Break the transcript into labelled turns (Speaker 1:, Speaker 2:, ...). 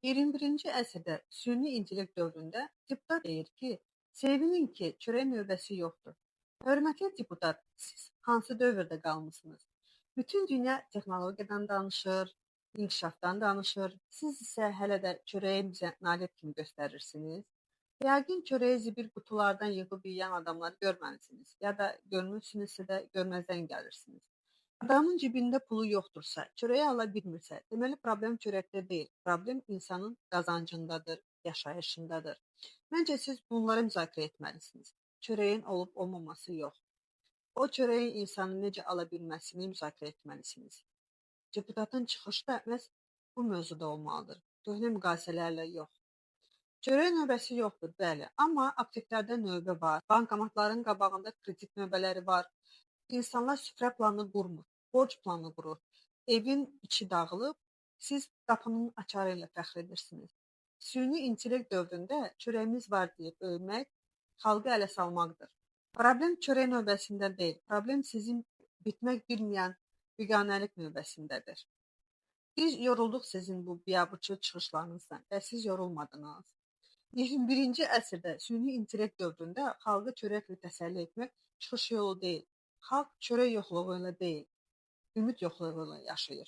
Speaker 1: 21-ci əsrdə süni intellekt dövründə deputat deyir ki, sevinin ki, çörək növbəsi yoxdur. Hörmətli deputat, siz hansı dövrdə qalmısınız? Bütün dünya texnologiyadan danışır, inkişafdan danışır. Siz isə hələ də çörəyi bizə nalet kimi göstərirsiniz. Yəqin çörəyi zibil qutulardan yığıb yeyən adamları görməmisiniz, ya da görmüsünüzsə də görməzdən gəlirsiniz. Adamın cibində pulu yoxdursa, çörəyi ala bilmirsə, deməli problem çörəkdə deyil, problem insanın qazancındadır, yaşayışındadır. Məncə siz bunları müzakirə etməlisiniz. Çörəyin olub olmaması yox. O çörəyin insanı necə ala bilməsini müzakirə etməlisiniz. Deputatın çıxışı da məhz bu mövzuda olmalıdır. Köhnə müqayisələrlə yox. Çörək növbəsi yoxdur, bəli, amma apteklərdə növbə var, bankomatların qabağında kredit növbələri var. İnsanlar süfrə planı qurmur, borc planı qurur. Evin içi dağılıb, siz qapının açarı ilə fəxr edirsiniz. Süni intellekt dövründə çörəyimiz var deyib övmək, xalqı ələ salmaqdır. Problem çörək növbəsində deyil, problem sizin bitmək bilməyən biganəlik növbəsindədir. Biz yorulduq sizin bu biabırçı çıxışlarınızdan və siz yorulmadınız. 21-ci əsrdə süni intellekt dövründə xalqı çörəklə təsəlli etmək çıxış yolu deyil. Xalq çörək yoxluğu ilə deyil, ümid yoxluğu ilə yaşayır.